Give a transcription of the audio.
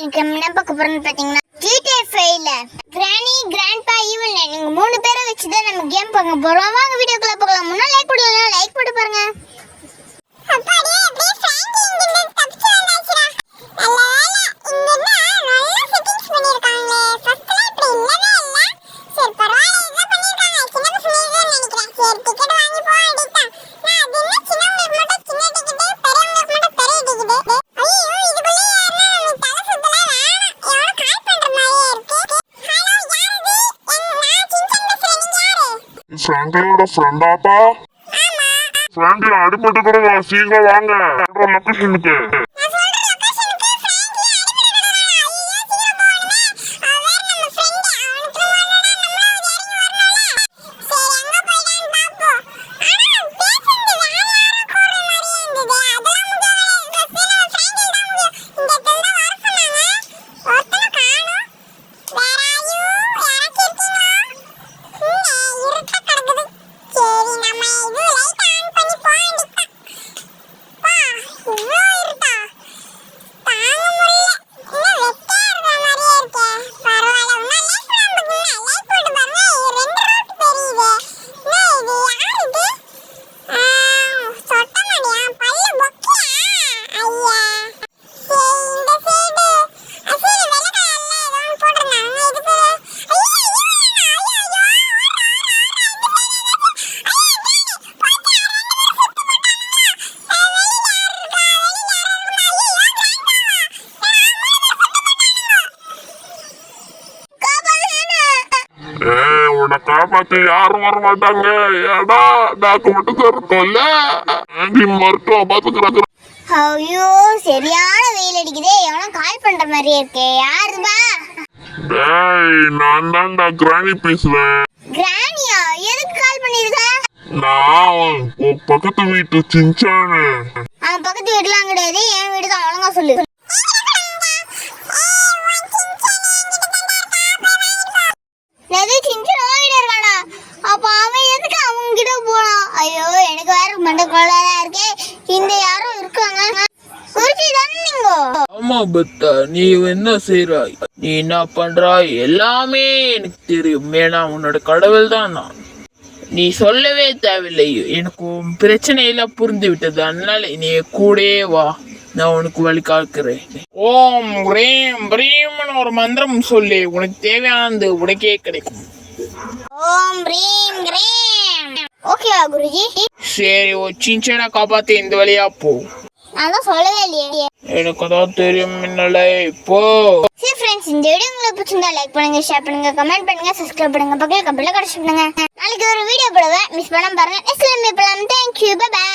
இன்னைக்கு என்ன பார்க்க போறோம்னு பாத்தீங்கன்னா GTA 5ல கிரானி கிராண்ட்பா ஈவல் நீங்க 3 பேரை வச்சு தான் நம்ம கேம் பார்க்க போறோம். வாங்க வீடியோக்குள்ள போகலாம். முன்ன லைக் போடுங்க, லைக் போட்டு பாருங்க. அப்பாடியே அப்படியே ஃப்ராங்கி இங்க தப்பிச்சு வந்தாச்சுடா. நல்லவேளை இங்கனா நல்ல செட்டிங்ஸ் பண்ணிருக்காங்களே. ஃபர்ஸ்ட்ல இப்படி இல்லவே இல்ல. சரி பரவாயில்லை, என்ன பண்ணிருக்காங்க? சின்ன பசங்களுக்கு நினைக்கிறேன். சரி டிக்கெட் வாங்கி போக வேண்டியதான். நான் அது என்ன சின்னவங்களுக்கு மட்டும் சின்ன டிக்கெட், பெரியவங்களுக்கு மட்டும் பெரிய டிக்கெட். ஐயோ இதுக்குள்ள யாரா நம்ம தலை சுத்தல வேணாம். யாரோ கால் பண்ற மாதிரியே இருக்கு. ஹலோ யாரது? நான் சின்சன் பேசுறேன். நீங்க யாரு? ஃப்ராங்க்லினோட ஃப்ரெண்டாப்பா? ஆமா. ஃப்ராங்க்லின் அடிபட்டு கூட சீக்கிரம் வாங்க லொகேஷனுக்கு. நான் சொல்ற லொகேஷனுக்கு ஃப்ராங்க்லி அடிபட்டுட்டானா? ஐயோ சீக்கிரம் போகணுமே. அவன் நம்ம ஃப்ரெண்ட். அவனுக்கு முன்னாடி நம்மள இறங்கி வரணும்ல. சரி எங்க போயிடான்னு பாப்போம். ஆனா பேசுறது வேற யாரோ கூற மாதிரியே இருந்தது. அதெல்லாம் முடியல. ஃபர்ஸ்ட் நம்ம ஃப்ராங்க்லி தான் முடியும். இந்த இடத்துல தான் வர சொன்னாங்க. ஒருத்தனை காணோம். வேற யாராச்சும் இருக்கீங்களா? இருட்டா கிடக்குது. சரி நம்ம இது லைட் ஆன் பண்ணி போக வேண்டியதான். பா இவ்வளோ இருட்டா தாங்க முடியல. இன்னும் வெக்கையா இருக்கிற மாதிரியே இருக்கே. பரவாயில்ல, இன்னும் லைட் போடாம லைட் போட்டு பாருங்க. இது 2 ரோட்டு தெரியுது. இன்னும் இது யார் இது? சொட்ட மாடியா? பல்ல பொக்கியா? ஐயா சரி இந்த சைடு அசீனு வெள்ளை கலர்ல ஏதோ ஒன்று போட்டிருந்தாங்க. இதுக்கு உன்னை காப்பாத்த யாரும் வர மாட்டாங்க. ஏடா நாக்கு மட்டும் இருக்கும்ல, மருத்துவம் பாத்துக்கிறாங்க. ஐயோ சரியான வெயில் அடிக்குதே. எவனோ கால் பண்ற மாதிரியே இருக்கே. யாருப்பா? டேய் நான் தான்டா கிரானி பேசுறேன். கிரானியா? எதுக்கு கால் பண்ணிருக்க? நான் உன் பக்கத்து வீட்டு சின்சானு. அவன் பக்கத்து வீட்டுலாம் கிடையாது, என் வீடு தான். ஒழுங்கா சொல்லு. அப்ப அவன் எதுக்கு அவங்க கிட்ட போனான்? ஐயோ எனக்கு வேற மண்டை கொள்ளாதா இருக்கே. இந்த யாரும் இருக்காங்க. ஆமா பத்தா, நீ என்ன செய்றாய், நீ என்ன பண்றாய் எல்லாமே எனக்கு தெரியும். ஏன்னா உன்னோட கடவுள் தான் நான். நீ சொல்லவே தேவையில்லை, எனக்கு உன் பிரச்சனையெல்லாம் புரிந்து விட்டது. அதனால நீ கூடயே வா, நான் உனக்கு வழி காக்கிறேன். ஓம் ரீம் ரீம்னு ஒரு மந்திரம் சொல்லி உனக்கு தேவையானது உனக்கே கிடைக்கும். ஓம் ரீம் கிரீம். ஓகேவா குருஜி? சரி, ஒரு சின்ன காப்பாத்தி இந்த வழியா போ. நான் தான் சொல்லவே இல்லையே. எனக்கு தான் தெரியும் மின்னலை, போ. சரி ஃப்ரெண்ட்ஸ், இந்த வீடியோ உங்களுக்கு பிடிச்சிருந்தா லைக் பண்ணுங்க, ஷேர் பண்ணுங்க, கமெண்ட் பண்ணுங்க, சப்ஸ்கிரைப் பண்ணுங்க, பக்கத்துல கம்பெனில கடைசி பண்ணுங்க. நாளைக்கு ஒரு வீடியோ போடுவேன், மிஸ் பண்ணாம பாருங்க. நெக்ஸ்ட் டைம் மீட் பண்ணலாம். Thank you, bye by.